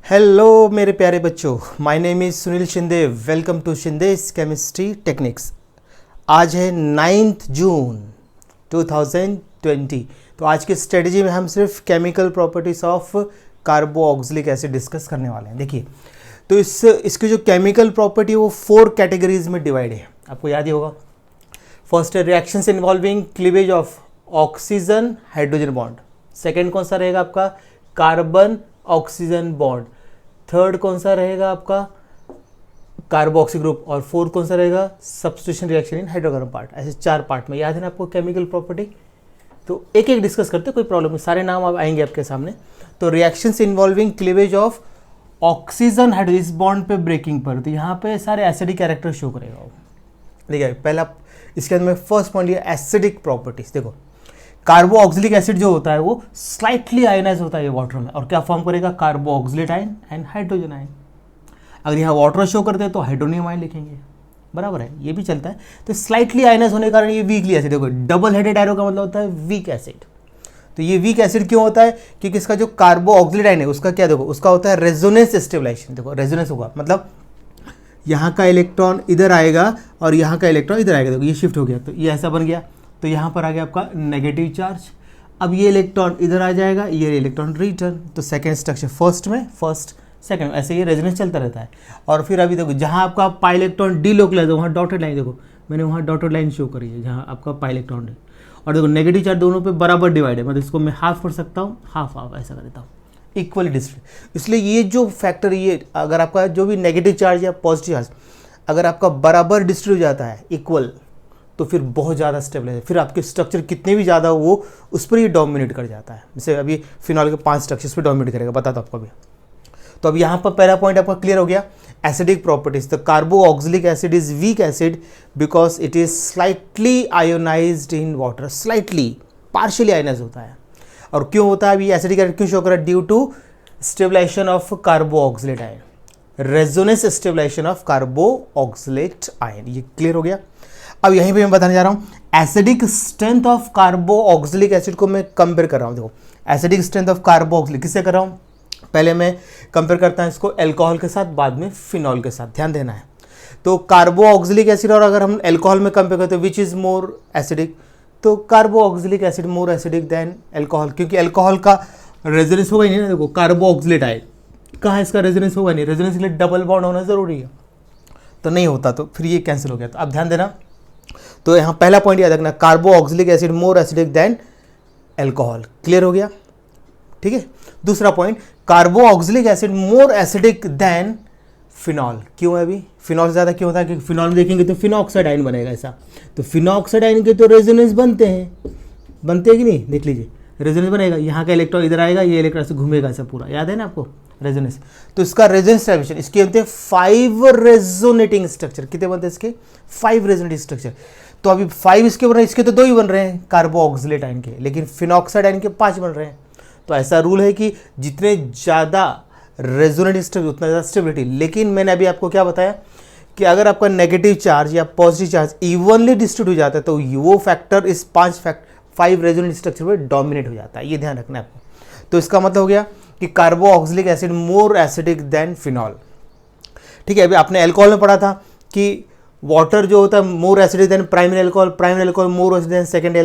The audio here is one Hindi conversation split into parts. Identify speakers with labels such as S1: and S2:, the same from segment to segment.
S1: हेलो मेरे प्यारे बच्चों, my name is Sunil Shinde. Welcome to Shinde's chemistry techniques. आज है 9 जून 2020। तो आज की स्ट्रेटजी में हम सिर्फ chemical properties of carboxylic acid discuss करने वाले हैं। देखिए, तो इसकी जो केमिकल प्रॉपर्टी है वो 4 कैटेगरीज में डिवाइड है, आपको याद ही होगा। फर्स्ट है reactions involving cleavage of oxygen hydrogen bond. Second कौन सा रहेगा आपका? Carbon oxygen bond. थर्ड कौन सा रहेगा आपका? Carboxy group. और फोर्थ कौन सा रहेगा? Substitution reaction in hydrocarbon part. ऐसे 4 पार्ट में, याद है ना आपको केमिकल प्रॉपर्टी। तो एक एक डिस्कस करते, कोई प्रॉब्लम नहीं, सारे नाम अब आएंगे आपके सामने। तो reactions involving cleavage of oxygen hydrogen, इस बॉन्ड पे ब्रेकिंग पर, तो यहाँ पे सारे एसिडिक कैरेक्टर शो करेगा। देखिए पहला, इसके अंदर में फर्स्ट पॉइंट लिया एसिडिक प्रॉपर्टीज। देखो, कार्बोऑक्सिलिक एसिड जो होता है वो स्लाइटली आयनाइज होता है वाटर में, और क्या फॉर्म करेगा? कार्बोऑक्सिलेट आयन एंड हाइड्रोजन आयन। अगर यहाँ वाटर शो करते हैं तो हाइड्रोनियम आयन लिखेंगे, बराबर है, ये भी चलता है। तो स्लाइटली आयनाइज होने के कारण ये वीकली एसिड। देखो, डबल हेडेड एरो का मतलब होता है वीक एसिड। तो ये वीक एसिड क्यों होता है? क्योंकि इसका जो कार्बोऑक्सिलेट आयन है उसका क्या, देखो उसका होता है रेजोनेंस स्टेबलाइजेशन। देखो रेजोनेंस होगा मतलब यहाँ का इलेक्ट्रॉन इधर आएगा और यहाँ का इलेक्ट्रॉन इधर आएगा। देखो ये शिफ्ट हो गया, तो ये ऐसा बन गया। तो यहाँ पर आ गया आपका नेगेटिव चार्ज। अब ये इलेक्ट्रॉन इधर आ जाएगा, ये इलेक्ट्रॉन रिटर्न। तो सेकेंड स्ट्रक्चर फर्स्ट में, फर्स्ट सेकेंड, ऐसे ये रेजोनेंस चलता रहता है। और फिर अभी देखो, जहाँ आपका पाई इलेक्ट्रॉन डीलोकलाइज है वहाँ डॉटेड लाइन, देखो मैंने वहाँ डॉटेड लाइन शो करी है जहाँ आपका पाई इलेक्ट्रॉन है। और देखो नेगेटिव चार्ज दोनों पे बराबर डिवाइड है, मतलब इसको मैं हाफ कर सकता हूँ, हाफ हाफ ऐसा कर देता हूँ, इक्वली डिस्ट्रीब्यूट। इसलिए ये जो फैक्टर, ये अगर आपका जो भी नेगेटिव चार्ज या पॉजिटिव चार्ज अगर आपका बराबर डिस्ट्रीब्यूट जाता है, इक्वल, तो फिर बहुत ज़्यादा स्टेबल है। फिर आपके स्ट्रक्चर कितने भी ज़्यादा वो उस पर ही डोमिनेट कर जाता है। जैसे अभी फिनॉल के 5 स्ट्रक्चर्स पे डोमिनेट करेगा, बताता आपको अभी। तो अब यहाँ पर पहला पॉइंट आपका क्लियर हो गया, acidic properties. The carboxylic acid is weak acid because it is slightly ionised in water. Slightly, partially ionise होता है। और क्यों होता है अभी एसिडिक एसिड क्यों शो कर रहा है? Due to stabilisation of carboxylate ion, resonance stabilization of carboxylate ion. ये क्लियर हो गया। अब यहीं पे मैं बताने जा रहा हूं acidic strength of carboxylic acid को मैं कंपेयर कर रहा हूं। देखो एसिडिक स्ट्रेंथ ऑफ कार्बोऑक्सिलिक किससे कर रहा हूं? पहले मैं कंपेयर करता हूं इसको एल्कोहल के साथ, बाद में फिनॉल के साथ, ध्यान देना है। तो कार्बोऑक्सिलिक एसिड और अगर हम एल्कोहल में कंपेयर करते हैं, विच इज मोर एसिडिक? तो carboxylic acid more acidic than alcohol, क्योंकि एल्कोहल का रेजोनेंस होगा ही नहीं ना। देखो कार्बोऑक्सिलेट आयन कहाँ, इसका रेजोनेंस होगा नहीं, रेजोनेंस के लिए डबल बॉन्ड होना जरूरी है, तो नहीं होता, तो फिर ये कैंसिल हो गया। तो अब ध्यान देना, तो यहाँ पहला पॉइंट याद रखना, carboxylic acid more acidic than alcohol. Clear हो गया, ठीक है। दूसरा point, carboxylic acid more acidic than phenol. क्यों है अभी? फिनॉल से ज़्यादा क्यों होता है? क्योंकि फिनॉल में देखेंगे तो फिनॉक्साइड आयन बनेगा ऐसा। तो फिनॉक्साइड आयन के तो रेजोनेंस बनते हैं कि नहीं? देख लीजिए, रेजोनेंस बनेगा, यहाँ का इलेक्ट्रॉन इधर आएगा, ये इलेक्ट्रॉन से घूमेगा ऐसा पूरा, याद है ना आपको रेजोनेंस। तो इसका रेजोनेंस स्टेबलाइजेशन, इसके बनते हैं 5 रेजोनेटिंग स्ट्रक्चर। कितने बनते हैं इसके? 5 रेजोनेटिंग स्ट्रक्चर। तो अभी 5 इसके बन रहे हैं, इसके तो 2 ही बन रहे हैं कार्बोऑक्सिलेट आयन के, लेकिन फिनॉक्साइड आयन के 5 बन रहे हैं। तो ऐसा रूल है कि जितने ज़्यादा रेजोनेटिंग स्ट्रक्चर उतना ज़्यादा स्टेबिलिटी। लेकिन मैंने अभी आपको क्या बताया कि अगर आपका नेगेटिव चार्ज या पॉजिटिव चार्ज इवनली डिस्ट्रीब्यूट हो जाता है तो वो फैक्टर इस 5 रेजोनेटिंग स्ट्रक्चर पर डोमिनेट हो जाता है। ये ध्यान रखना है आपको। तो इसका मतलब हो गया कि carboxylic acid more acidic than phenol, ठीक है। अभी आपने एल्कोहल में पढ़ा था कि वाटर जो होता है मोर acidic then primary alcohol more acidic then second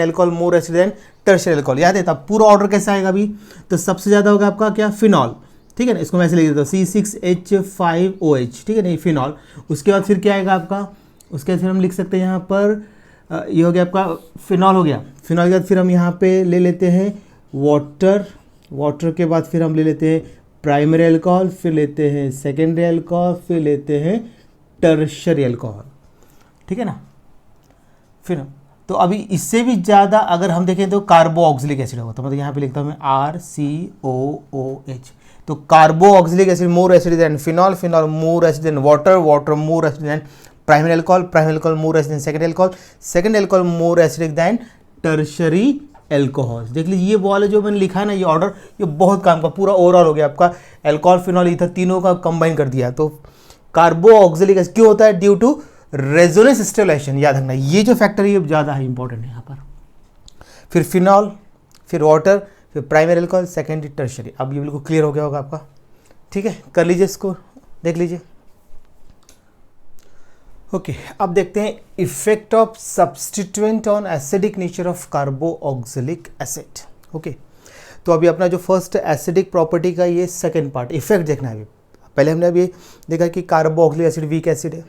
S1: alcohol more acidic than tertiary alcohol. याद है? तब पूरा ऑर्डर कैसा आएगा अभी? तो सबसे ज़्यादा होगा आपका क्या? फिनॉल, ठीक है ना। इसको मैं ऐसे लिख देता हूँ C6H5OH, ठीक है नहीं, फिनॉल। उसके बाद फिर क्या आएगा आपका? उसके बाद फिर हम लिख सकते हैं यहाँ पर, ये हो गया आपका फिनॉल हो गया। फिनॉल के बाद फिर हम यहाँ पे ले लेते हैं वाटर के बाद फिर हम ले लेते हैं प्राइमरी अल्कोहल, फिर लेते हैं सेकेंडरी अल्कोहल, फिर लेते हैं टर्शियरी अल्कोहल, ठीक है ना। फिर तो अभी इससे भी ज़्यादा अगर हम देखें तो कार्बोऑक्सिलिक एसिड होगा। तो मतलब यहाँ पे लिखता हूँ मैं RCOOH। तो carboxylic acid more acid than phenol more acid than water more acid than primary alcohol more acid than second alcohol more acidic than tertiary alcohol. देख लीजिए, ये वाला जो मैंने लिखा है ना, ये ऑर्डर, ये बहुत काम का, पूरा ओवरऑल हो गया आपका। एल्कोहल, फिनॉल, ईथर तीनों का कंबाइन कर दिया। तो कार्बोऑक्सिलिक एसिड क्यों होता है? Due to resonance stabilization. याद रखना, ये जो फैक्टर है ये ज़्यादा है, इंपॉर्टेंट है यहाँ पर। फिर फिनॉल, फिर वाटर, फिर प्राइमरी अल्कोहल, सेकेंडरी, टर्शियरी। अब ये बिल्कुल क्लियर हो गया होगा आपका। ठीक है, कर लीजिए इसको, देख लीजिए। ओके, अब देखते हैं effect of substituent on acidic nature of carboxylic acid. Okay, तो अभी अपना जो फर्स्ट एसिडिक प्रॉपर्टी का ये सेकंड पार्ट इफेक्ट देखना है। अभी पहले हमने अभी देखा कि कार्बोक्सिलिक एसिड वीक एसिड है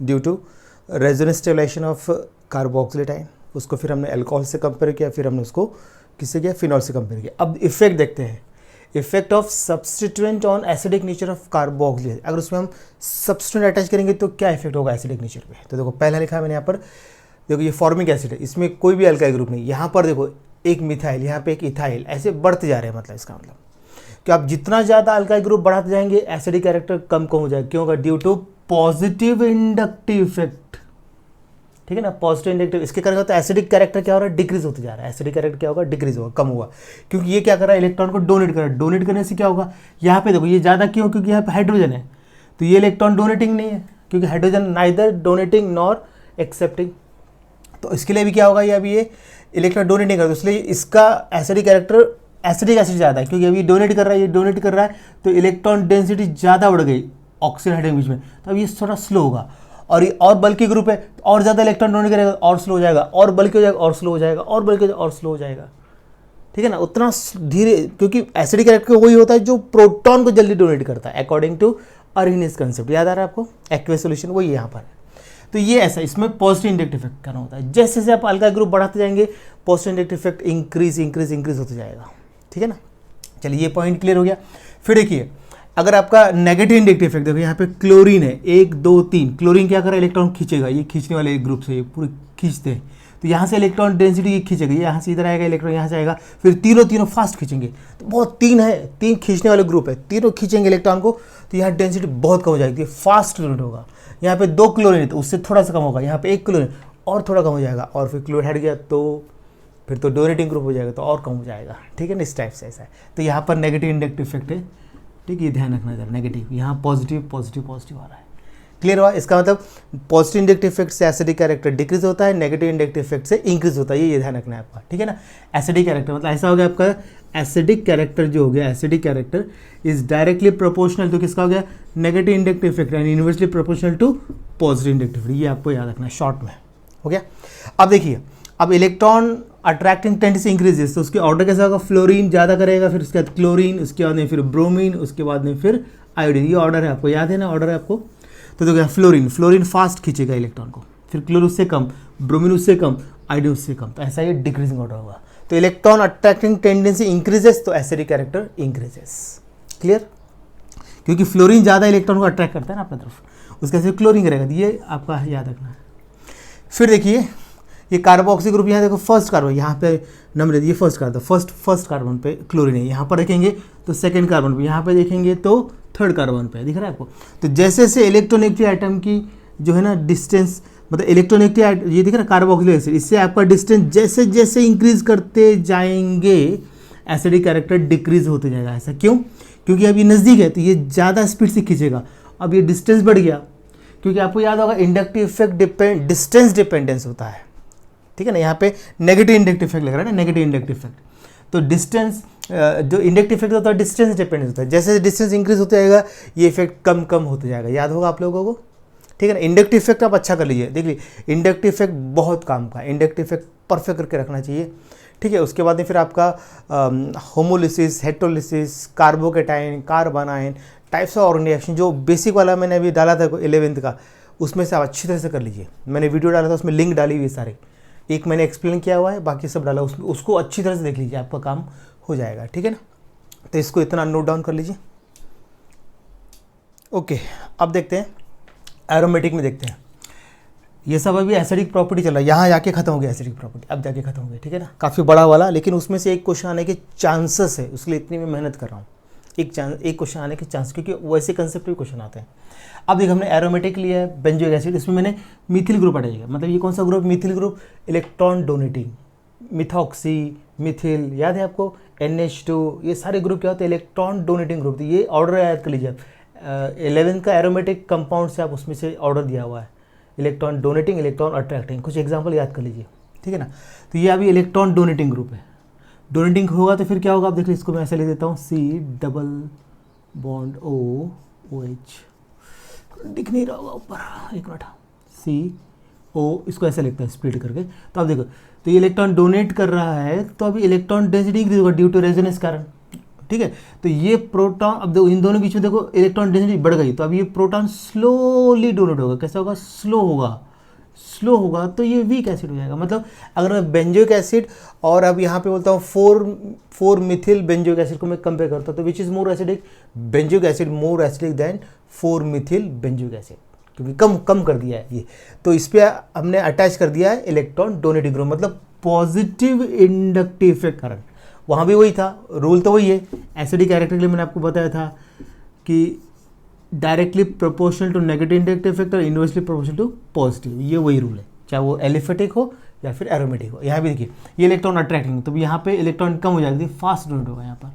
S1: due to resonance stabilization of carboxylate ion, उसको फिर हमने अल्कोहल से कंपेयर किया, फिर हमने उसको किससे किया, फिनॉल से कंपेयर किया। अब इफेक्ट देखते हैं, effect of substituent on acidic nature of carboxylate. अगर उसमें हम सब्स्टिट्यूएंट अटैच करेंगे तो क्या इफेक्ट होगा एसिडिक नेचर पे। तो देखो पहला लिखा है मैंने यहाँ पर, देखो ये फॉर्मिक एसिड है, इसमें कोई भी अल्काइल ग्रुप नहीं, यहाँ पर देखो एक मिथाइल, यहाँ पे एक इथाइल, ऐसे बढ़ते जा रहे हैं। मतलब इसका मतलब कि आप जितना ज़्यादा अल्काइल ग्रुप बढ़ाते जाएंगे एसिडिक कैरेक्टर कम कम हो जाएगा। क्यों होगा, due to positive inductive effect. ठीक है ना, पॉजिटिव इंडक्टिव, इसके कारण तो एसिडिक कैरेक्टर क्या हो रहा है, डिक्रीज होते जा रहा है। एसिडिक कैरेक्टर क्या होगा, डिक्रीज होगा, कम हुआ, क्योंकि ये क्या कर रहा है, इलेक्ट्रॉन को डोनेट कर रहा है। डोनेट करने से क्या होगा, यहाँ पे देखो ये ज़्यादा क्यों, क्योंकि यहाँ पे हाइड्रोजन है, तो ये इलेक्ट्रॉन डोनेटिंग नहीं है, क्योंकि hydrogen neither donating nor accepting. तो इसके लिए भी क्या होगा, ये अभी ये इलेक्ट्रॉन डोनेट नहीं करता, इसलिए इसका एसिडिक कैरेक्टर एसिडिक एसिड ज़्यादा है, क्योंकि अभी डोनेट कर रहा है, ये डोनेट कर रहा है, तो इलेक्ट्रॉन डेंसिटी ज़्यादा बढ़ गई ऑक्सीजन हाइड्रोजन बीच में, तो अब ये थोड़ा स्लो होगा। और ये और बल्कि ग्रुप है, तो और ज़्यादा इलेक्ट्रॉन डोनेट करेगा और स्लो हो जाएगा, और बल्कि हो जाएगा और स्लो हो जाएगा, और बल्कि और स्लो हो जाएगा। ठीक है ना, उतना धीरे, क्योंकि एसिडिक कैरेक्टर वही होता है जो प्रोटॉन को जल्दी डोनेट करता है, अकॉर्डिंग टू अर्गेनिस कंसेप्ट। याद आ रहा है आपको, एक्वेस सॉल्यूशन वही यहाँ पर है। तो ये ऐसा, इसमें पॉजिटिव इंडक्टिव इफेक्ट करना होता है। जैसे जैसे आप अल्काइल ग्रुप बढ़ाते जाएंगे पॉजिटिव इंडक्टिव इफेक्ट इंक्रीज होता जाएगा। ठीक है ना, चलिए ये पॉइंट क्लियर हो गया। फिर देखिए, अगर आपका नेगेटिव इंडक्टिव इफेक्ट, देखो यहाँ पे क्लोरीन है, 1 2 3, क्लोरीन क्या कर रहा है, इलेक्ट्रॉन खींचेगा, ये खींचने वाले ग्रुप से ये पूरे खींचते हैं, तो यहाँ से इलेक्ट्रॉन डेंसिटी ये खींचेगा, ये यहाँ से इधर आएगा, इलेक्ट्रॉन यहाँ से आएगा, फिर तीनों फास्ट खींचेंगे। तो बहुत तीन खींचने वाले ग्रुप है, तीनों खींचेंगे इलेक्ट्रॉन को, तो यहाँ डेंसिटी बहुत कम हो जाएगी, फास्ट डोनेट होगा। यहाँ पे 2 क्लोरीन है तो उससे थोड़ा सा कम होगा, यहाँ पे 1 क्लोरीन और थोड़ा कम हो जाएगा, और फिर क्लोरीन हट गया तो फिर तो डोनेटिंग ग्रुप हो जाएगा, तो और कम हो जाएगा। ठीक है ना, इस टाइप से ऐसा है। तो यहाँ पर नेगेटिव इंडक्टिव इफेक्ट है। ठीक है, ये ध्यान रखना है, नेगेटिव, यहाँ पॉजिटिव पॉजिटिव पॉजिटिव आ रहा है। क्लियर हुआ, इसका मतलब पॉजिटिव इंडक्टिव इफेक्ट से एसिडिक कैरेक्टर डिक्रीज होता है, नेगेटिव इंडक्टिव इफेक्ट से इंक्रीज होता है, ये ध्यान रखना है आपका। ठीक है ना, एसिडिक कैरेक्टर मतलब ऐसा हो गया आपका, एसिडिक कैरेक्टर जो हो गया, acidic character is directly proportional तो किसका हो गया, negative inductive effect and inversely proportional to positive inductive effect. ये आपको याद रखना है शॉर्ट में, हो गया। अब देखिए, अब इलेक्ट्रॉन अट्रैक्टिंग टेंडेंसी इंक्रीजेस, तो उसके ऑर्डर कैसा होगा, फ्लोरीन ज़्यादा करेगा, फिर उसके बाद क्लोरीन, उसके बाद में फिर ब्रोमीन, उसके बाद में फिर आयोडीन। ये ऑर्डर है, आपको याद है ना, ऑर्डर है आपको। तो देखो फ्लोरीन फास्ट खींचेगा इलेक्ट्रॉन को, फिर क्लोरीन उससे कम, ब्रोमीन उससे कम, आयोडीन उससे कम, तो ऐसा ये डिक्रीजिंग ऑर्डर होगा। तो इलेक्ट्रॉन अट्रैक्टिंग टेंडेंसी इंक्रीजेस तो एसिडिक कैरेक्टर इंक्रीजेस। क्लियर, क्योंकि फ्लोरीन ज़्यादा इलेक्ट्रॉन को अट्रैक्ट करता है ना अपनी तरफ, उसके से क्लोरीन करेगा, तो ये आपका याद रखना है। फिर देखिए, ये कार्बोक्सी ग्रुप, यहाँ देखो फर्स्ट कार्बन, यहाँ पे नंबर ये फर्स्ट कार्बन, फर्स्ट कार्बन पे क्लोरीन है, यहाँ पर देखेंगे तो सेकंड कार्बन पे, यहाँ पे देखेंगे तो थर्ड कार्बन पे, दिख रहा है आपको। तो जैसे जैसे इलेक्ट्रोनेगेटिव आइटम की जो है ना डिस्टेंस, मतलब इलेक्ट्रोनेगेटिव, ये दिख रहा है कार्बोक्सिलिक एसिड, इससे आपका डिस्टेंस जैसे जैसे इंक्रीज करते जाएंगे एसिडिक कैरेक्टर डिक्रीज होते जाएगा। ऐसा क्यों, क्योंकि अब ये नज़दीक है तो ये ज़्यादा स्पीड से खींचेगा, अब ये डिस्टेंस बढ़ गया, क्योंकि आपको याद होगा इंडक्टिव इफेक्ट डिस्टेंस डिपेंडेंस होता है। ठीक है ना, यहाँ पे नेगेटिव इंडक्टिव इफेक्ट लग रहा है ना, नेगेटिव इंडक्टिव इफेक्ट, तो डिस्टेंस जो इंडक्टिव इफेक्ट होता है डिस्टेंस डिपेंडेंस होता है, जैसे डिस्टेंस इंक्रीज होता जाएगा ये इफेक्ट कम कम होते जाएगा। याद होगा आप लोगों को। ठीक है ना, इंडक्टिव इफेक्ट आप अच्छा कर लीजिए, देख लीजिए इंडक्टिव इफेक्ट बहुत काम का, इंडक्टिव इफेक्ट परफेक्ट करके रखना चाहिए। ठीक है, उसके बाद में फिर आपका homolysis, heterolysis, carbocation, carbon ion, types of organic reaction, जो बेसिक वाला मैंने अभी डाला था 11th का, उसमें से आप अच्छी तरह से कर लीजिए। मैंने वीडियो डाला था, उसमें लिंक डाली हुई सारे, एक मैंने एक्सप्लेन किया हुआ है, बाकी सब डाला, उसको अच्छी तरह से देख लीजिए, आपका काम हो जाएगा। ठीक है ना, तो इसको इतना नोट डाउन कर लीजिए। ओके, अब देखते हैं एरोमेटिक में, देखते हैं ये सब अभी एसिडिक प्रॉपर्टी चल रहा है, यहाँ जाके खत्म हो गया एसिडिक प्रॉपर्टी, अब जाके खत्म हो गया। ठीक है ना, काफ़ी बड़ा वाला, लेकिन उसमें से एक क्वेश्चन आने के चांसेस है, उसके लिए इतनी मैं मेहनत कर रहा हूँ, एक क्वेश्चन आने के चांस, क्योंकि वैसे कंसेप्ट भी क्वेश्चन आते हैं। अब देखो हमने एरोमेटिक लिया है बेंजोइक एसिड, इसमें मैंने मिथिल ग्रुप हटाइएगा, मतलब ये कौन सा group, methyl group, electron donating, methoxy, Mithil, याद है आपको, NH2, ये सारे ग्रुप क्या होते हैं, इलेक्ट्रॉन डोनेटिंग ग्रुप। तो ये ऑर्डर याद कर लीजिए आप, 11th का एरोमेटिक कंपाउंड से आप उसमें से ऑर्डर दिया हुआ है, इलेक्ट्रॉन डोनेटिंग, इलेक्ट्रॉन अट्रैक्टिंग, कुछ एग्जाम्पल याद कर लीजिए। ठीक है ना, तो ये अभी इलेक्ट्रॉन डोनेटिंग ग्रुप है, डोनेटिंग होगा तो फिर क्या होगा, आप देख लीजिए, इसको मैं ऐसे ले देता हूँ, C बॉन्ड ओ एच, दिख नहीं रहा होगा ऊपर, एक मिनट, सी ओ, इसको ऐसे लिखता है स्प्लिट करके। तो आप देखो, तो ये इलेक्ट्रॉन डोनेट कर रहा है, तो अभी इलेक्ट्रॉन डेंसिटी इंक्रीज होगा ड्यू टू रेजोनेंस कारण, ठीक है। तो ये प्रोटॉन, अब देखो इन दोनों बीच में देखो इलेक्ट्रॉन डेंसिटी बढ़ गई, तो अब ये प्रोटॉन स्लोली डोनेट होगा। कैसा होगा? स्लो होगा। स्लो होगा तो ये वीक एसिड हो जाएगा। मतलब अगर मैं बेंजोइक एसिड और अब यहाँ पे बोलता हूँ 4 मिथिल बेंजोइक एसिड को मैं कंपेयर करता हूँ, तो which is more acidic? Benzoic acid more acidic then 4 Mithil benzoic acid, क्योंकि कम कर दिया है ये। तो इस पर हमने अटैच कर दिया है इलेक्ट्रॉन डोनेटिंग ग्रुप, मतलब पॉजिटिव इंडक्टिव इफेक्ट करंट। वहाँ भी वही था, रूल तो वही है। एसिडिक कैरेक्टर के लिए मैंने आपको बताया था कि directly proportional to negative inductive effect और इनवर्सली प्रोपोर्शनल टू पॉजिटिव, ये वही रूल है, चाहे वो एलिफेटिक हो या फिर एरोमेटिक हो। यहाँ भी देखिए ये इलेक्ट्रॉन अट्रैक्टिंग, तो यहाँ पे इलेक्ट्रॉन कम हो जाएगी, फास्ट डोनेट होगा, यहाँ पर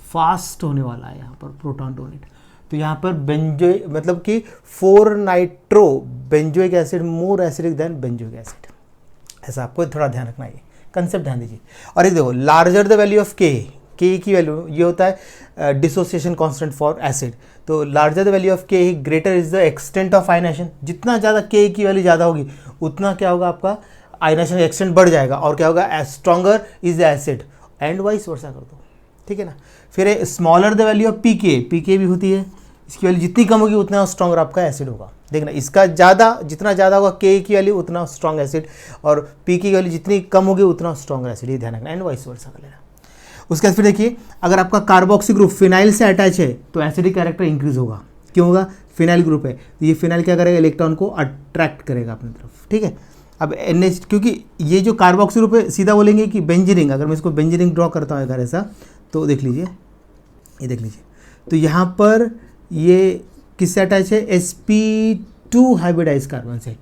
S1: फास्ट होने वाला है यहाँ पर प्रोटॉन डोनेट। तो यहाँ पर बेंजोइक मतलब कि 4 nitro benzoic acid more acidic then benzoic acid. ऐसा आपको थोड़ा ध्यान रखना है, कंसेप्ट ध्यान दीजिए। और एक देखो, लार्जर द वैल्यू ऑफ के की वैल्यू ये होता है डिसोसिएशन कांस्टेंट फॉर एसिड। तो larger the value of K greater is the extent of ionization. जितना ज़्यादा के की वैल्यू ज़्यादा होगी उतना क्या होगा, आपका आयनाइजेशन एक्सटेंट बढ़ जाएगा, और क्या होगा, stronger is the acid, and vice versa कर दो, ठीक है ना। फिर smaller the value of P के भी होती है, इसकी वैल्यू जितनी कम होगी उतना स्ट्रॉन्गर आपका एसिड होगा। देखना, इसका ज़्यादा, जितना ज़्यादा होगा के की वैल्यू उतना स्ट्रॉन्ग एसिड, और पी की वैल्यू जितनी कम होगी उतना स्ट्रॉन्ग एसिड, ये ध्यान रखना, एंड वाइस वर्सा कर लेना। उसके बाद फिर देखिए, अगर आपका कार्बोक्सी ग्रुप फिनाइल से अटैच है तो एसिडिक कैरेक्टर इंक्रीज होगा। क्यों होगा? फिनाइल ग्रुप है, तो ये फिनाइल क्या करेगा, इलेक्ट्रॉन को अट्रैक्ट करेगा अपनी तरफ, ठीक है। अब NH, क्योंकि ये जो कार्बोक्सी ग्रुप है, सीधा बोलेंगे कि बेंजीनिंग, अगर मैं इसको बेंजीनिंग ड्रॉ करता हूँ अगर ऐसा, तो देख लीजिए, ये देख लीजिए, तो यहाँ पर ये किससे अटैच है, sp2 हाइब्रिडाइज कार्बन से,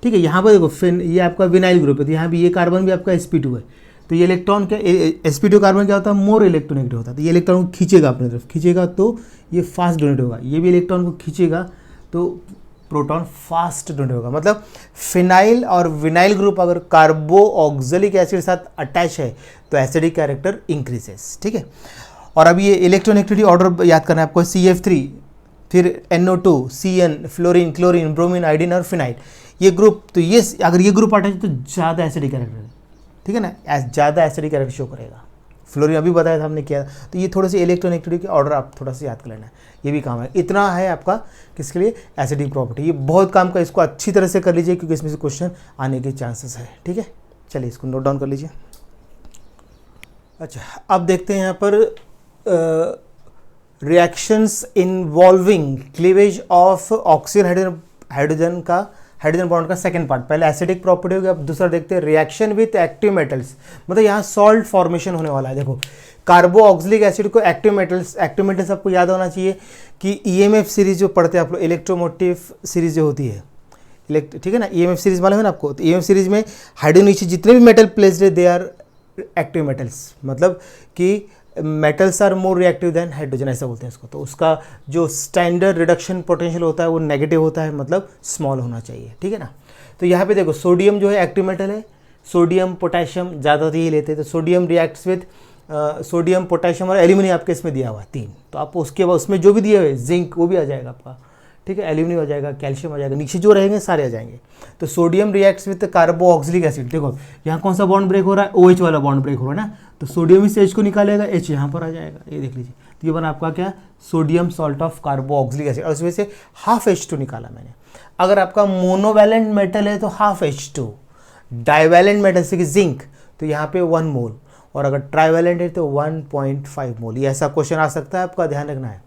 S1: ठीक है। यहाँ पर देखो ये आपका विनाइल ग्रुप है, तो यहाँ भी ये कार्बन भी आपका sp2 है। तो ये इलेक्ट्रॉन क्या, sp2 कार्बन क्या होता है, मोर इलेक्ट्रोनेगेटिव होता है, तो ये इलेक्ट्रॉन को खींचेगा अपनी तरफ, खींचेगा तो ये फास्ट डोनेट होगा, ये भी इलेक्ट्रॉन को खींचेगा तो प्रोटॉन फास्ट डोनेट होगा। मतलब फिनाइल और विनाइल ग्रुप अगर कार्बो ऑक्जेलिक एसिड के साथ अटैच है तो एसिडिक कैरेक्टर इंक्रीजेस, ठीक है। और अब ये इलेक्ट्रोनेगेटिविटी ऑर्डर याद करना है आपको, CF3, फिर NO2, CN, fluorine, chlorine, bromine, iodine और फिनाइल, ये ग्रुप। तो ये अगर ये ग्रुप अटैच तो ज़्यादा एसिडिक कैरेक्टर है, ठीक है ना, ज़्यादा एसिडिक कैरेक्टर शो करेगा। फ्लोरीन अभी बताया था हमने किया, तो ये थोड़े से इलेक्ट्रोनेगेटिविटी के ऑर्डर आप थोड़ा सा याद कर लेना है, ये भी काम है। इतना है आपका किसके लिए, एसिडिक प्रॉपर्टी, ये बहुत काम का, इसको अच्छी तरह से कर लीजिए क्योंकि इसमें से क्वेश्चन आने के चांसेस है, ठीक है। चलिए इसको नोट डाउन कर लीजिए। अच्छा, अब देखते हैं यहाँ पर reactions involving cleavage of oxygen hydrogen bond का सेकंड पार्ट। पहले एसिडिक प्रॉपर्टी हो गया, अब दूसरा देखते हैं रिएक्शन विथ एक्टिव मेटल्स, मतलब यहाँ सॉल्ट फॉर्मेशन होने वाला है। देखो, कार्बो ऑक्सिलिक एसिड को एक्टिव मेटल्स आपको याद होना चाहिए कि EMF सीरीज जो पढ़ते हैं आप लोग, इलेक्ट्रोमोटिव सीरीज जो होती है, ठीक है ना, EMF सीरीज मालूम है ना आपको। तो EMF सीरीज में हाइड्रोजन नीचे जितने भी मेटल प्लेस्ड है दे आर एक्टिव मेटल्स, मतलब कि metals are more reactive than hydrogen, ऐसा बोलते हैं इसको। तो उसका जो स्टैंडर्ड रिडक्शन पोटेंशियल होता है वो नेगेटिव होता है, मतलब स्मॉल होना चाहिए, ठीक है ना। तो यहाँ पे देखो, सोडियम जो है एक्टिव मेटल है, सोडियम पोटेशियम ज़्यादातर ही लेते हैं, तो sodium reacts with sodium potassium और एल्यूमिनियम आपके इसमें दिया हुआ है 3। तो आप उसके बाद उसमें जो भी दिए हुए जिंक वो भी आ जाएगा आपका, ठीक है, एल्यूमिनियम आ जाएगा, कैल्शियम आ जाएगा, नीचे जो रहेंगे सारे आ जाएंगे। तो sodium reacts with carboxylic acid, देखो यहाँ कौन सा बॉन्ड ब्रेक हो रहा है, OH वाला बॉन्ड ब्रेक हो रहा है ना, तो सोडियम इस H को निकालेगा, H यहाँ पर आ जाएगा, ये देख लीजिए। तो ये बना आपका क्या, sodium salt of carboxylic acid, और उसमें से हाफ H2 निकाला मैंने। अगर आपका मोनोवैलेंट मेटल है तो हाफ H2, डाइवैलेंट मेटल से कि जिंक, तो यहाँ पे 1 मोल, और अगर ट्राइवैलेंट है तो 1.5 मोल। ये ऐसा क्वेश्चन आ सकता है, आपका ध्यान रखना है।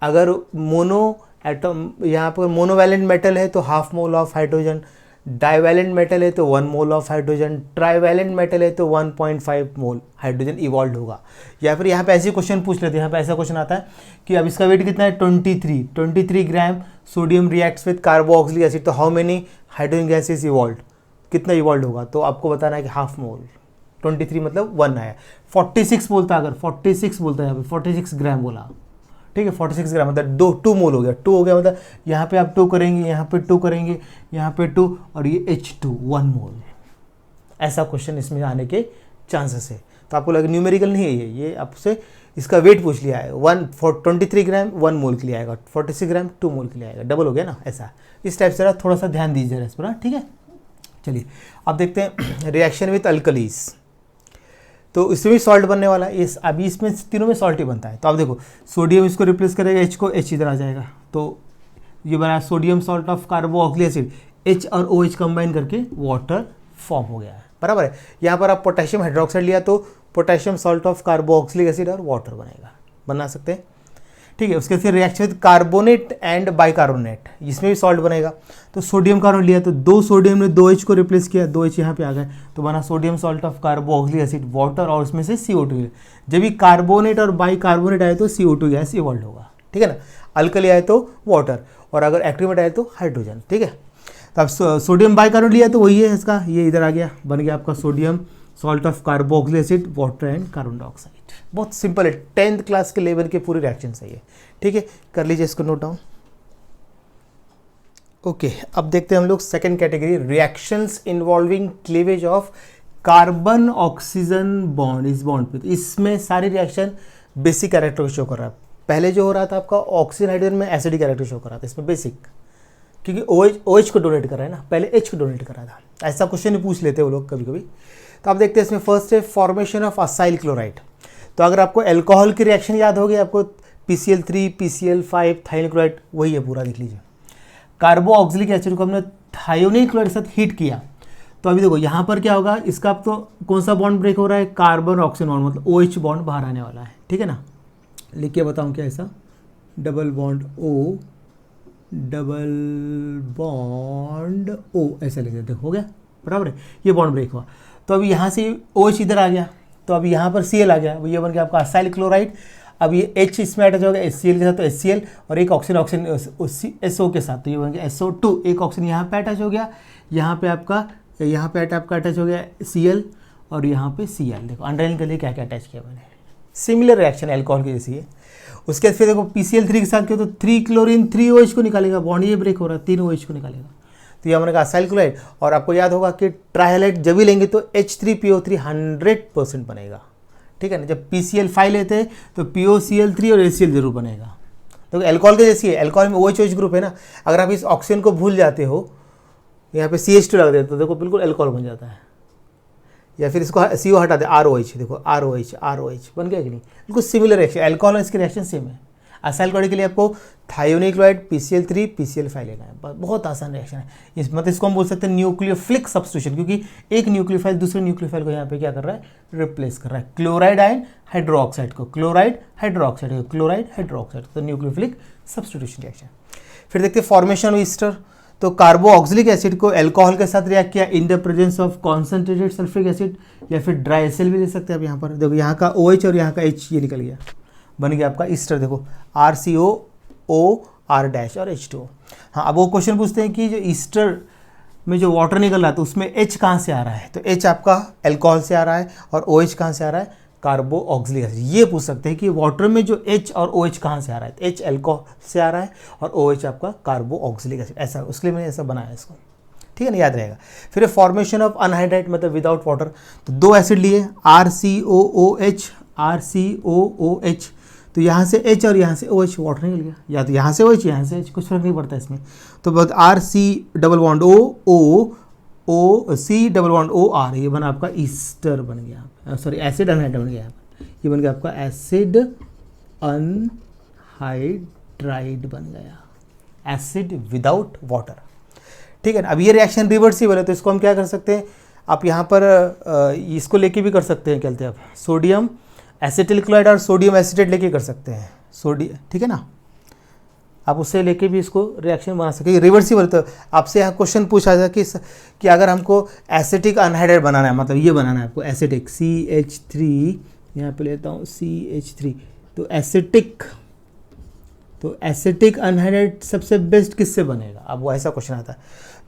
S1: अगर मोनो एटम, यहाँ पर मोनोवैलेंट मेटल है तो half mole of hydrogen, divalent metal है तो 1 mole of hydrogen, trivalent metal है तो 1.5 मोल हाइड्रोजन इवॉल्व होगा। या फिर यहाँ पे ऐसे क्वेश्चन पूछ लेते हैं, यहाँ पे ऐसा क्वेश्चन आता है कि अब इसका वेट कितना है, 23 gram sodium reacts with carboxylic acid, तो how many hydrogen gases evolve, कितना इवॉल्व होगा, तो आपको बताना है कि हाफ मोल, 23 मतलब 1 आया। 46 बोलता है, अगर 46 बोलता है यहाँ पे 46 ग्राम बोला, ठीक है, 46 ग्राम मतलब 2 मोल हो गया, 2 हो गया, मतलब यहाँ पे आप 2 करेंगे, यहाँ पे 2 करेंगे, यहाँ पे 2, और ये H2 1 मोल। ऐसा क्वेश्चन इसमें आने के चांसेस है। तो आपको लगे न्यूमेरिकल नहीं है ये आपसे इसका वेट पूछ लिया है, 23 ग्राम 1 मोल के लिए आएगा, 46 ग्राम 2 मोल के लिए आएगा, डबल हो गया ना, ऐसा इस टाइप से थोड़ा सा ध्यान दीजिए इस पर, ठीक है। चलिए अब देखते हैं रिएक्शन विथ अल्कलीज, तो इसमें भी सॉल्ट बनने वाला है, इस अभी इसमें तीनों में सॉल्ट ही बनता है। तो आप देखो सोडियम इसको रिप्लेस करेगा H को, H इधर आ जाएगा, तो ये बना sodium salt of carboxylic acid, H और OH कंबाइन करके वाटर फॉर्म हो गया है, बराबर है। यहाँ पर आप पोटेशियम हाइड्रोक्साइड लिया तो potassium salt of carboxylic acid और वाटर बनेगा, बना सकते हैं, ठीक है। उसके फिर reaction with carbonate and bicarbonate, इसमें भी सॉल्ट बनेगा। तो सोडियम कार्बोनेट लिया तो 2 सोडियम ने 2H को रिप्लेस किया, 2H यहाँ पे आ गए, तो बना sodium salt of carboxylic acid water, और उसमें से CO2। जब भी कार्बोनेट और बाइकार्बोनेट आए तो CO2 गैस इवॉल्व होगा, ठीक है ना। अल्कली आए तो वाटर, और अगर एक्टिवेट आए तो हाइड्रोजन, ठीक है। तो अब सोडियम बाइकार्बोनेट लिया तो वही है इसका, ये इधर आ गया, बन गया आपका sodium salt of carboxylic acid water and carbon dioxide. बहुत सिंपल है, 10th क्लास के लेवल के पूरे रिएक्शन सही है, ठीक है, कर लीजिए इसको नोट डाउन। ओके, अब देखते हैं हम लोग second category, reactions involving cleavage of carbon oxygen bond, इस बॉन्ड पे। तो इसमें सारी रिएक्शन बेसिक कैरेक्टर शो कर रहा है। पहले जो हो रहा था आपका ऑक्सीजन हाइड्रोजन में एसिडिक कैरेक्टर शो कर रहा था, इसमें बेसिक, क्योंकि OH को डोनेट कर रहा है ना, पहले H को डोनेट कर रहा था। ऐसा क्वेश्चन ही पूछ लेते हैं वो लोग कभी कभी। तो आप देखते हैं इसमें फर्स्ट है फॉर्मेशन ऑफ असाइल क्लोराइड। तो अगर आपको एल्कोहल की रिएक्शन याद होगी, आपको PCl3 PCl5 थाइल क्लोराइड, वही है पूरा, देख लीजिए। कार्बो ऑक्सिलिक एसिड को हमने थायोनिल क्लोराइड के साथ हीट किया, तो अभी देखो यहाँ पर क्या होगा, इसका तो कौन सा बॉन्ड ब्रेक हो रहा है, कार्बन ऑक्सीजन बॉन्ड, मतलब OH बॉन्ड बाहर आने वाला है, ठीक है ना। लिख के बताऊँ क्या, ऐसा double bond O, double bond O, ऐसा लिख देते, हो गया, बराबर है, ये बॉन्ड ब्रेक हुआ। तो अभी यहाँ से OH इधर आ गया, तो अभी यहाँ पर Cl आ गया, ये बन गया आपका असाइल क्लोराइड। अब ये H इसमें अटैच हो गया HCl के साथ, तो HCl और एक ऑक्सीजन SO के साथ, तो ये बन गया SO2, एक ऑक्सीजन यहाँ पे अटैच हो गया, यहाँ पे आपका अटैच हो गया Cl, और यहाँ पे Cl, देखो अंडरलाइन के लिए क्या क्या अटैच किया मैंने। सिमिलर रिएक्शन एल्कोहल की जैसी है। उसके बाद फिर देखो PCl3 के साथ किया तो 3 क्लोरीन 3 OH को निकालेगा, बॉन्ड ये ब्रेक हो रहा है, 3 OH को निकालेगा, तो ये हमने कहा असाइल क्लोराइड। और आपको याद होगा कि ट्राइहाइलाइट जब भी लेंगे तो H3PO3 100% बनेगा, ठीक है ना। जब PCl5 लेते हैं तो POCl3 और HCl जरूर बनेगा। तो एल्कोहल के जैसी है, एल्कोहल में OH ग्रुप है ना, अगर आप इस ऑक्सीजन को भूल जाते हो, यहाँ पे CH2 लग देते तो देखो बिल्कुल एल्कोहल बन जाता है। या फिर इसको CO हटा दे, ROH, देखो ROH बन गया कि नहीं, बिल्कुल सिमिलर रिएक्शन, एल्कोहल और इसकी रिएक्शन सेम है। असाइल क्लोराइड के लिए आपको थायोनिल क्लोराइड PCl3 PCl5 लेना है, बहुत आसान रिएक्शन है। इस मतलब इसको हम बोल सकते हैं न्यूक्लियोफिलिक सब्स्टिट्यूशन, क्योंकि एक न्यूक्लियोफाइल दूसरे न्यूक्लियोफाइल को यहाँ पे क्या कर रहा है, रिप्लेस कर रहा है। क्लोराइड आयन हाइड्रोक्साइड को, क्लोराइड हाइड्रोक्साइड को, क्लोराइड हाइड्रोक्साइड, तो न्यूक्लियोफिलिक सब्स्टिट्यूशन रिएक्शन। फिर देखते हैं फॉर्मेशन ऑफ ईस्टर। तो कार्बो ऑक्सिलिक एसिड को एल्कोहल के साथ रिएक्ट किया इन the presence of concentrated sulphuric acid, या फिर ड्राई एसिड भी ले सकते हैं आप। यहाँ पर देखो, यहाँ का OH और यहाँ का H ये निकल गया, बन गया आपका ईस्टर, देखो RCOOR- और H2O। हाँ, अब वो क्वेश्चन पूछते हैं कि जो ईस्टर में जो वाटर निकल रहा है तो उसमें H कहाँ से आ रहा है, तो H आपका एल्कोहल से आ रहा है, और OH कहाँ से आ रहा है, कार्बो ऑक्सिलिक एसिड। ये पूछ सकते हैं कि वाटर में जो H और OH कहाँ से आ रहा है, तो H एल्कोहल से आ रहा है और OH आपका कार्बो ऑक्सिलिक एसिड, ऐसा, उसके लिए मैंने ऐसा बनाया इसको, ठीक है ना, याद रहेगा। फिर फॉर्मेशन ऑफ अनहाइड्रेट मतलब विदाउट वाटर, तो 2 एसिड लिए RCOOH, तो यहाँ से H और यहाँ से OH, वाटर निकल गया, या तो यहाँ से OH यहाँ से H, कुछ फर्क नहीं पड़ता इसमें। तो बहुत RC⋅OO, ये बना आपका ईस्टर बन गया, सॉरी एसिड अनहाइड्राइड बन गया, ये बन गया आपका एसिड अनहाइड्राइड बन गया, एसिड विदाउट वाटर, ठीक है ना। अब ये रिएक्शन रिवर्सिबल है, तो इसको हम क्या कर सकते हैं, आप यहाँ पर इसको लेके भी कर सकते हैं, कहते हैं आप सोडियम एसिटिल क्लोराइड और सोडियम एसिटेट लेके कर सकते हैं, ठीक है ना, आप उससे लेके भी इसको रिएक्शन बना सकते हैं, रिवर्सिबल। तो आपसे यहाँ क्वेश्चन पूछा था कि अगर हमको एसिटिक अनहाइड्राइड बनाना है, मतलब ये बनाना है आपको एसिटिक CH3, यहाँ पे लेता हूँ CH3, तो एसिटिक अनहाइड्राइड सबसे बेस्ट किससे बनेगा, अब वो ऐसा क्वेश्चन आता है।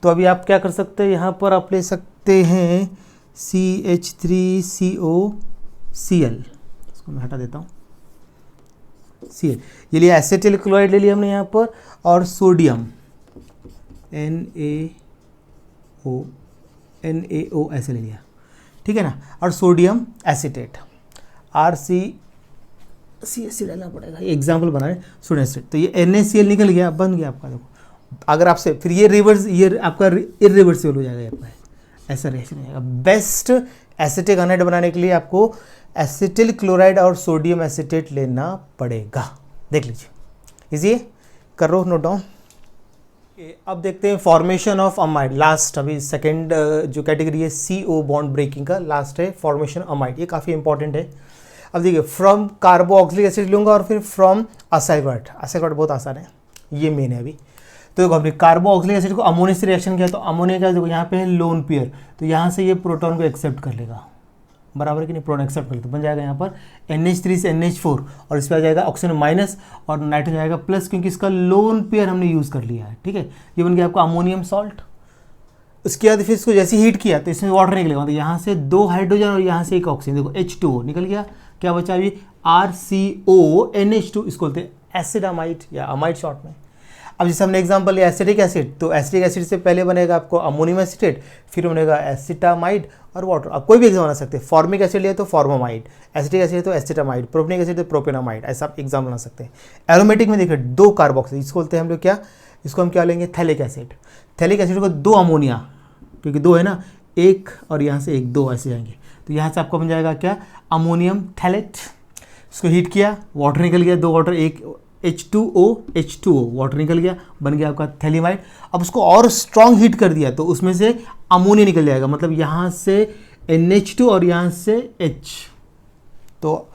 S1: तो अभी आप क्या कर सकते हैं, यहाँ पर आप ले सकते हैं CH3COCl, इसको मैं हटा देता हूँ, Cl ये लिया, एसिटिल क्लोराइड ले लिया हमने यहाँ पर, और सोडियम NaO ऐसे ले लिया, ठीक है ना, और सोडियम एसिटेट CH3 डालना पड़ेगा, ये एग्जाम्पल बना रहे सोडियम एसिड। तो ये NaCl निकल गया, बन गया आपका। देखो अगर आपसे फिर ये रिवर्स, ये आपका इरिवर्सिबल हो जाएगा आपका, ऐसा रिएक्शन हो जाएगा। बेस्ट एसिटिक अनाइड बनाने के लिए आपको एसिटिल क्लोराइड और सोडियम एसिटेट लेना पड़ेगा। देख लीजिए, इजी कर लो, नोट डाउन। अब देखते हैं फॉर्मेशन ऑफ अमाइड। लास्ट अभी सेकंड जो कैटेगरी है CO बॉन्ड ब्रेकिंग का, लास्ट है फॉर्मेशन अमाइड। ये काफ़ी इंपॉर्टेंट है। अब देखिए, फ्रॉम कार्बोक्सिलिक एसिड लूँगा और फिर from acyl chloride. Acyl chloride बहुत आसान है, ये मेन है अभी। तो देखो, हमने कार्बोक्सिलिक एसिड को अमोनिया से रिएक्शन किया, तो अमोनिया क्या, देखो यहाँ पे है लोन पेयर, तो यहाँ से ये प्रोटॉन को एक्सेप्ट कर लेगा, बराबर कि नहीं, प्रोटॉन एक्सेप्ट कर लेगा, तो बन जाएगा यहाँ पर NH3 से NH4, और इस पर आ जाएगा ऑक्सीजन माइनस और नाइट्रोजन आएगा प्लस, क्योंकि इसका लोन पेयर हमने यूज़ कर लिया है। ठीक है, ये बन गया आपका अमोनियम सॉल्ट। उसके बाद फिर इसको जैसे हीट किया तो इसमें वाटर निकलेगा, तो यहाँ से 2 हाइड्रोजन और यहाँ से एक ऑक्सीजन, देखो H2O निकल गया। क्या बचा अभी, RCONH2, इसको बोलते हैं एसिडामाइड या अमाइड शॉर्ट में। अब जैसे हमने एग्जांपल लिया एसिटिक एसिड, तो एसिटिक एसिड से पहले बनेगा आपको अमोनियम एसिटेट, फिर बनेगा एसिटामाइड और वाटर। आप कोई भी एग्जाम बना सकते हैं। फॉर्मिक एसिड लिया तो फॉर्मामाइड, एसिटिक एसिड तो एसिटामाइड, प्रोपेनिक एसिड तो प्रोपेनामाइड, ऐसा आप एग्जाम बना सकते हैं। एरोमेटिक में देखिए 2 कार्बोक्सिल, इसको बोलते हैं हम लोग क्या, इसको हम क्या लेंगे, थैलिक एसिड। थैलिक एसिड को 2 अमोनिया, क्योंकि 2 है ना, 1 और यहाँ से 1, 2 ऐसे जाएंगे, तो यहाँ से आपको बन जाएगा क्या, अमोनियम थैलेट। इसको हीट किया, वाटर निकल गया, 2 वाटर, 1 H2O वाटर निकल गया, बन गया आपका थैलिमाइड। अब उसको और स्ट्रॉन्ग हीट कर दिया तो उसमें से अमोनिया निकल जाएगा, मतलब यहाँ से NH2 और यहाँ से H, तो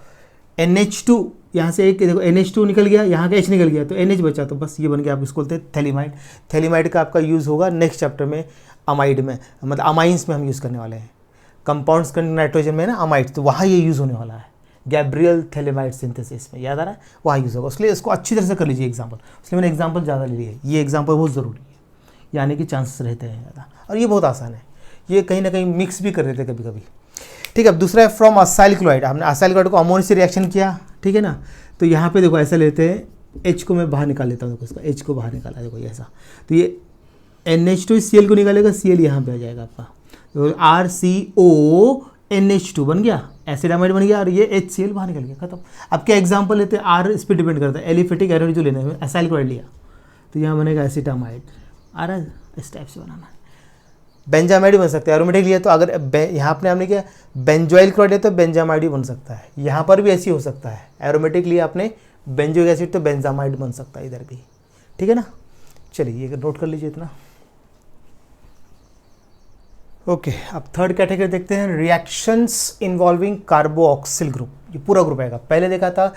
S1: NH2 यहाँ से एक, देखो NH2 निकल गया, यहाँ का H निकल गया, तो NH बचा, तो बस ये बन गया। आप इसको बोलते हैं थैलिमाइड। थैलिमाइड का आपका यूज़ होगा नेक्स्ट चैप्टर में, अमाइड में, मतलब अमाइंस में हम यूज़ करने वाले हैं। कंपाउंड्स का नाइट्रोजन में ना अमाइड, तो वहाँ ये यूज़ होने वाला है, गैब्रियल थैलिमाइड सिंथेसिस में, याद आ रहा है, वहाँ यूज़ होगा। उसके लिए इसको अच्छी तरह से कर लीजिए एग्जाम्पल, इसलिए मैंने एग्जाम्पल ज़्यादा ले लिया है। ये एग्जाम्पल बहुत ज़रूरी है, यानी कि चांसेस रहते हैं ज़्यादा, और ये बहुत आसान है। ये कहीं ना कहीं मिक्स भी कर देते हैं कभी कभी। ठीक है, अब दूसरा है फ्रॉम असाइल क्लोराइड। हमने असाइल क्लोराइड को अमोनिया से रिएक्शन किया, ठीक है ना, तो यहाँ पे देखो ऐसा लेते हैं, H को मैं बाहर निकाल लेता हूँ, देखो इसका H को बाहर निकाला, देखो ये ऐसा, तो ये NH2 Cl को निकालेगा, Cl यहाँ पे आ जाएगा आपका, तो RCONH2 बन गया, एसिडामाइड बन गया, और ये HCl बाहर निकल गया, खत्म। अब क्या एग्जांपल लेते हैं, R इस पर डिपेंड करता है, एलिफेटिक एरोड जो लेना है, एसाइल क्लोराइड लिया, तो यहाँ बनेगा एसिटामाइड। आ रहा है, इस टाइप से बनाना है। बेंजामाइड बन सकता है, एरोमेटिक लिया तो अगर यहाँ आपने हमने क्या बेंजोइल क्लोराइड लिया तो बेंजामाइड भी बन सकता है, यहाँ पर भी ऐसी हो सकता है। एरोमेटिक लिया आपने बेंजोइक एसिड तो बेंजामाइड बन सकता है इधर भी, ठीक है ना। चलिए ये नोट कर लीजिए इतना। ओके, अब थर्ड कैटेगरी देखते हैं, रिएक्शंस इन्वॉल्विंग कार्बोक्सिल ग्रुप। ये पूरा ग्रुप आएगा। पहले देखा था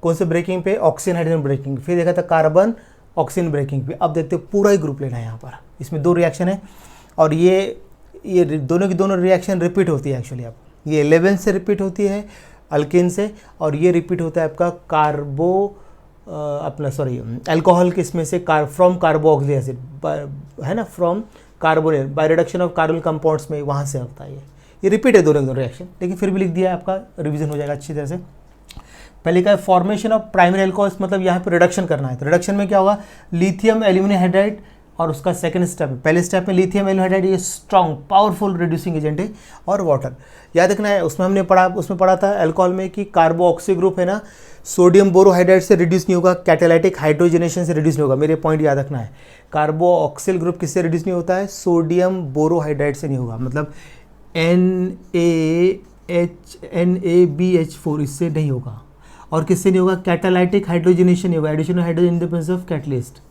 S1: कौन से ब्रेकिंग पे, ऑक्सीजन हाइड्रोजन ब्रेकिंग, फिर देखा था कार्बन ऑक्सीजन ब्रेकिंग पे। अब देखते हैं पूरा ही ग्रुप लेना है यहाँ पर। इसमें 2 रिएक्शन है और ये दोनों की दोनों रिएक्शन रिपीट होती है एक्चुअली। अब ये 11 से रिपीट होती है अल्केन से, और ये रिपीट होता है आपका अल्कोहल के इसमें से फ्रॉम कार्बोक्सिलिक एसिड है ना, from carbonate by reduction of carbonyl compounds में, वहाँ से होता है ये रिपीट है दोनों रिएक्शन, लेकिन फिर भी लिख दिया है, आपका रिवीजन हो जाएगा अच्छी तरह से। पहले का फॉर्मेशन ऑफ प्राइमरी अल्कोहल्स, मतलब यहाँ पे रिडक्शन करना है, तो रिडक्शन में क्या होगा, लिथियम एल्यूमिनियम हाइड्राइड, और उसका सेकंड स्टेप है, पहले स्टेप में लिथियम एल्यूमिनियम हाइड्राइड, ये स्ट्रॉन्ग पावरफुल रिड्यूसिंग एजेंट है, और वाटर याद रखना है। उसमें हमने पढ़ा था अल्कोहल में कि कार्बोक्सी ग्रुप है ना, सोडियम बोरोहाइड्राइड से रिड्यूस नहीं होगा, कैटालाइटिक हाइड्रोजनेशन से रिड्यूस नहीं होगा। मेरे पॉइंट याद रखना है, कार्बोक्सिल ग्रुप किससे रिड्यूस नहीं होता है, सोडियम बोरोहाइड्राइड से नहीं होगा, मतलब NaBH4 इससे नहीं होगा। और किससे नहीं होगा, कैटालाइटिक हाइड्रोजनेशन नहीं होगा, addition of hydrogen in the presence of catalyst,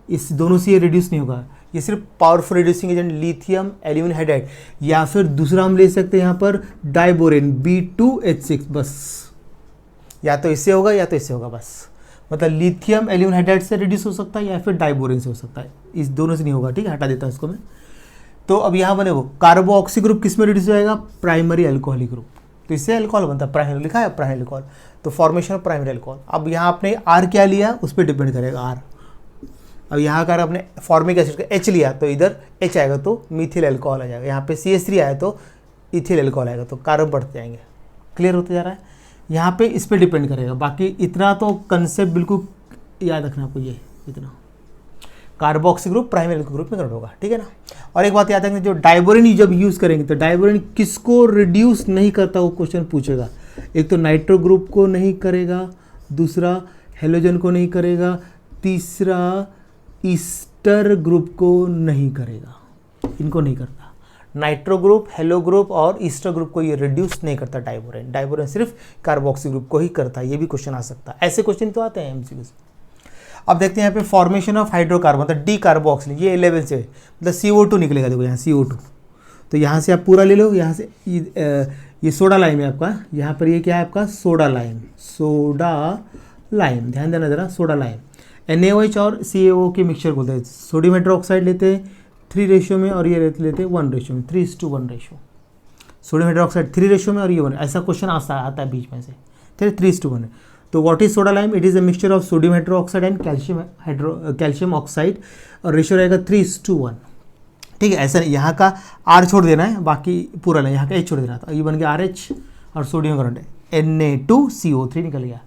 S1: इस दोनों से ये रिड्यूस नहीं होगा। ये सिर्फ powerful reducing agent lithium aluminium hydride, या फिर दूसरा हम ले सकते हैं यहाँ पर डाइबोरेन B2H6, बस या तो इससे होगा या तो इससे होगा, बस मतलब लिथियम एल्यूमिनियम हाइड्राइड से रिड्यूस हो सकता है या फिर डाइबोरेन से हो सकता है, इस दोनों से नहीं होगा। ठीक है, हटा देता हूँ इसको मैं। तो अब यहाँ बने वो कार्बोक्सी ग्रुप किस में रिड्यूस हो जाएगा, प्राइमरी अल्कोहलिक ग्रुप, तो इससे अल्कोहल बनता है, प्राइमरी लिखा है प्राइमरी अल्कोहल, तो फॉर्मेशन ऑफ प्राइमरी अल्कोहल। अब यहाँ आपने आर क्या लिया उस पर डिपेंड करेगा आर। अब यहाँ का आपने फॉर्मिक एसिड का H लिया तो इधर H आएगा तो मीथिल अल्कोहल आ जाएगा, यहाँ पे CH3 आया तो इथिल अल्कोहल आएगा, तो कार्बन बढ़ते जाएंगे। क्लियर होते जा रहा है, यहाँ पे इस पे डिपेंड करेगा। बाकी इतना तो कंसेप्ट बिल्कुल याद रखना आपको, ये इतना कार्बोक्सी ग्रुप प्राइमरी ग्रुप में कन्वर्ट होगा, ठीक है ना। और एक बात याद रखना, जो डाइबोरेन जब यूज़ करेंगे तो डाइबोरेन किसको रिड्यूस नहीं करता, वो क्वेश्चन पूछेगा। एक तो नाइट्रो ग्रुप को नहीं करेगा, दूसरा हेलोजन को नहीं करेगा, तीसरा ईस्टर ग्रुप को नहीं करेगा, इनको नहीं करता। नाइट्रो ग्रुप, हेलो ग्रुप और ईस्टर ग्रुप को ये रिड्यूस नहीं करता डाइबोरेन। डाइबोरेन सिर्फ कार्बोक्सी ग्रुप को ही करता है। ये भी क्वेश्चन आ सकता है, ऐसे क्वेश्चन तो आते हैं एमसीक्यू से। अब देखते हैं यहाँ पे फॉर्मेशन ऑफ हाइड्रोकार्बन, मतलब डी कार्बोक्सिल, ये 11 से मतलब CO2 निकलेगा। देखो यहाँ CO2, तो यहाँ से आप पूरा ले लो, यहाँ से ये सोडा लाइम है आपका, यहाँ पर ये क्या है आपका सोडा लाइम, सोडा लाइम, ध्यान देना जरा, सोडा लाइम। NaOH और CaO के मिक्सचर बोलते हैं। सोडियम हाइड्रोक्साइड लेते हैं 3 रेशियो में और ये लेते हैं 1 रेशियो में, 3:1 रेशियो। सोडियम हाइड्रोक्साइड 3 रेशियो में और ये 1, ऐसा क्वेश्चन आता है बीच में से, ठीक है, 3:1 है। तो what is soda lime? It is a mixture of sodium hydroxide and calcium oxide, और रेशियो रहेगा 3:1, ठीक है। ऐसा यहाँ का R छोड़ देना है, बाकी पूरा नहीं, यहाँ का H छोड़ देना था। ये बन गया RH और सोडियम करंट Na2CO3 निकल गया।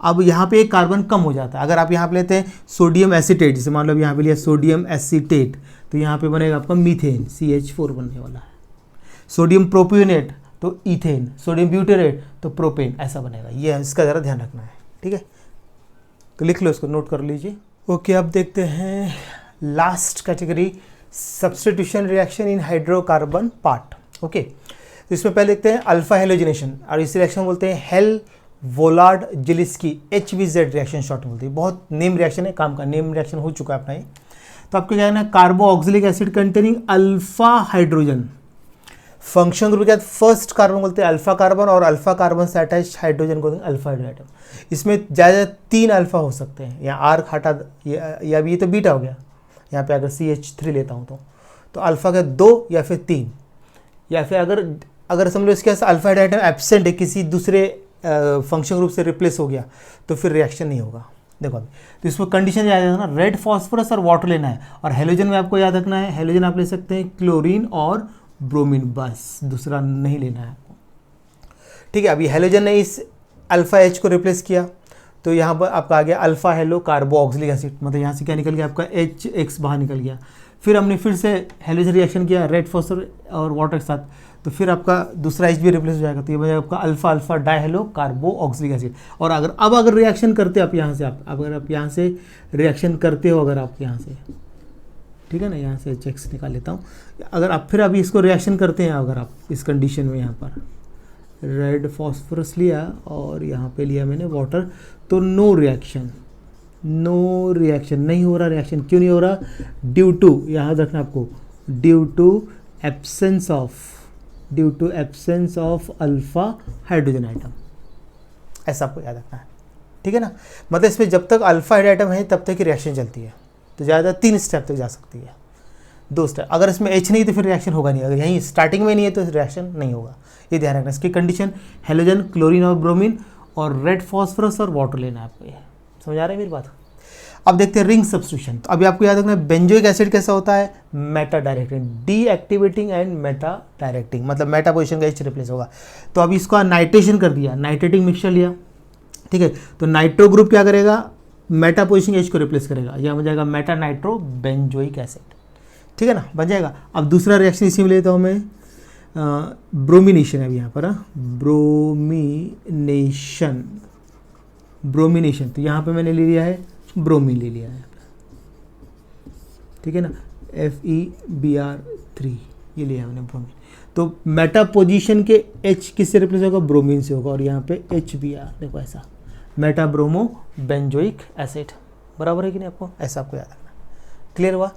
S1: अब यहाँ पे एक कार्बन कम हो जाता है। अगर आप यहाँ पे लेते हैं सोडियम एसीटेट, जैसे मान लो यहाँ पे लिया सोडियम एसीटेट, तो यहाँ पे बनेगा आपका मीथेन, CH4 बनने वाला है। सोडियम प्रोपियोनेट तो इथेन, सोडियम ब्यूटेरेट तो प्रोपेन, ऐसा बनेगा। ये इसका ज़रा ध्यान रखना है, ठीक है। तो लिख लो, इसको नोट कर लीजिए। ओके, अब देखते हैं last category, substitution reaction in hydrocarbon part. Okay, तो इसमें पहले देखते हैं अल्फा हेलोजिनेशन, और इस रिएक्शन बोलते हैं हेल वोलार्ड जिलिस्की HVZ रिएक्शन, शॉर्ट में बोलते हैं। बहुत नेम रिएक्शन है, काम का नेम रिएक्शन हो चुका है अपना ये। तो आपको क्या है, carboxylic acid containing alpha hydrogen, function group के बाद फर्स्ट कार्बन बोलते हैं अल्फा कार्बन, और अल्फा कार्बन से अटैच हाइड्रोजन को अल्फा हाइड्रोजन। इसमें ज़्यादा 3 अल्फा हो सकते हैं, यहाँ R हटा, ये तो बीटा हो गया। यहाँ पे अगर CH3 लेता हूँ तो अल्फा का 2 या फिर 3, या फिर अगर समझ लो इसके अल्फा हाइड्रोजन एब्सेंट है, किसी दूसरे फंक्शन ग्रुप से रिप्लेस हो गया, तो फिर रिएक्शन नहीं होगा। देखो अभी तो इसमें कंडीशन याद रखना, रेड फॉस्फोरस और वाटर लेना है, और हेलोजन में आपको याद रखना है, हेलोजन आप ले सकते हैं क्लोरीन और ब्रोमीन, बस, दूसरा नहीं लेना है आपको, ठीक है। अभी हेलोजन ने इस अल्फा H को रिप्लेस किया, तो यहाँ पर आपका आ गया अल्फा हेलो कार्बो ऑक्सिलिक एसिड, मतलब यहाँ से क्या निकल गया आपका HX बाहर निकल गया। फिर हमने फिर से हेलोजन रिएक्शन किया रेड फॉस्फोरस और वाटर के साथ, तो फिर आपका दूसरा H भी रिप्लेस हो जाएगा, तो ये बन आपका अल्फा अल्फा डाइहेलो कार्बो ऑक्सिलिक एसिड। और अगर रिएक्शन करते आप यहाँ से, अगर आप यहाँ से रिएक्शन करते हो, अगर आप यहाँ से, ठीक है ना, यहाँ से HX निकाल लेता हूँ, अगर आप फिर अभी इसको रिएक्शन करते हैं, अगर आप इस कंडीशन में यहाँ पर रेड फॉस्फोरस लिया और यहाँ पे लिया मैंने वाटर, तो नो रिएक्शन नहीं हो रहा। रिएक्शन क्यों नहीं हो रहा? ड्यू टू, याद रखना आपको, due to absence of alpha hydrogen atom, ऐसा आपको याद रखना है, ठीक है ना। मतलब इसमें जब तक अल्फा हाइड्रोजन है तब तक की रिएक्शन चलती है, तो ज़्यादा 3 स्टेप तक जा सकती है, 2 स्टेप। अगर इसमें H नहीं तो फिर रिएक्शन होगा नहीं, अगर यहीं स्टार्टिंग में नहीं है तो रिएक्शन नहीं होगा, ये ध्यान रखना। इसकी कंडीशन हेलोजन, क्लोरीन और ब्रोमीन, और रेड फॉस्फोरस और वाटर लेना है आपको, ये समझ आ रहा है मेरी बात। अब देखते हैं रिंग सब्स्टिट्यूशन। तो अभी आपको याद रखना है बेंजोइक एसिड कैसा होता है, Meta directing, deactivating and Meta directing, मतलब मेटा पोजीशन का H रिप्लेस होगा। तो अभी इसको नाइट्रेशन कर दिया, नाइट्रेटिंग मिक्सचर लिया, ठीक है, तो नाइट्रो ग्रुप क्या करेगा, मेटा पोजीशन H को रिप्लेस करेगा, यह बन जाएगा मेटा नाइट्रो बेंजोइक एसिड, ठीक है ना, बन जाएगा। अब दूसरा रिएक्शन इसी में लेता हूँ मैं, ब्रोमिनेशन है अभी यहाँ पर, ब्रोमिनेशन, तो यहाँ पे मैंने ले लिया है ब्रोमीन, ले लिया है, ठीक है ना, FeBr3 ये लिया है मैंने ब्रोमीन। तो मेटा पोजीशन के H किससे रिप्लेस होगा, ब्रोमीन से होगा, और यहाँ पे HBr, देखो ऐसा, मेटा ब्रोमो बेंजोइक एसिड, बराबर है कि नहीं, आपको ऐसा आपको याद रखना, क्लियर हुआ।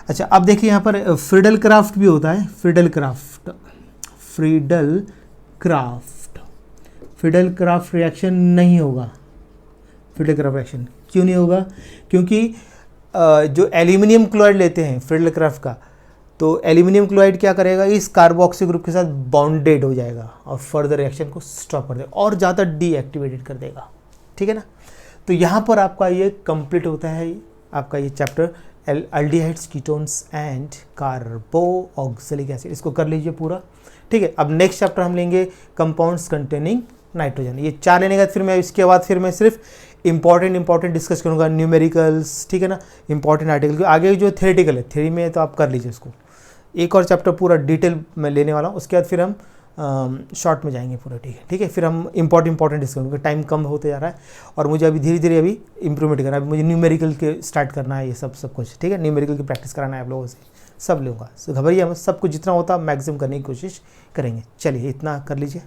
S1: अच्छा, अब देखिए यहाँ पर फ्रीडल क्राफ्ट भी होता है, फ्रीडल क्राफ्ट रिएक्शन नहीं होगा। फ्रीडल क्राफ्ट रिएक्शन क्यों नहीं होगा? क्योंकि जो एल्यूमिनियम क्लोराइड लेते हैं फ्रीडल क्राफ्ट का, तो एल्यूमिनियम क्लोराइड क्या करेगा, इस कार्बोक्सी ग्रुप के साथ बॉन्डेड हो जाएगा और फर्दर रिएक्शन को स्टॉप कर देगा और ज़्यादा डीएक्टिवेटेड कर देगा, ठीक है ना। तो यहाँ पर आपका ये कंप्लीट होता है आपका ये chapter, aldehydes, ketones and carboxylic acid, इसको कर लीजिए पूरा, ठीक है। अब नेक्स्ट चैप्टर हम लेंगे कंपाउंड्स कंटेनिंग नाइट्रोजन। ये 4 लेने का फिर मैं इसके बाद फिर मैं सिर्फ इंपॉर्टेंट डिस्कस करूंगा, न्यूमेरिकल्स, ठीक है ना, इंपॉर्टेंट आर्टिकल। आगे जो थ्योरेटिकल है, थ्योरी में तो आप कर लीजिए इसको, एक और चैप्टर पूरा डिटेल में लेने वाला हूँ। उसके बाद फिर हम शॉर्ट में जाएंगे पूरा, ठीक है। फिर हम इंपॉर्टेंट डिस्कस, क्योंकि टाइम कम होते जा रहा है और मुझे अभी धीरे धीरे अभी इंप्रूवमेंट करना है। अभी मुझे न्यूमेरिकल के स्टार्ट करना है, ये सब कुछ, ठीक है। न्यूमेरिकल की प्रैक्टिस कराना है आप लोगों से, सब लूँगा। घबराइए, हम सब कुछ जितना होता मैक्सिमम करने की कोशिश करेंगे। चलिए इतना कर लीजिए।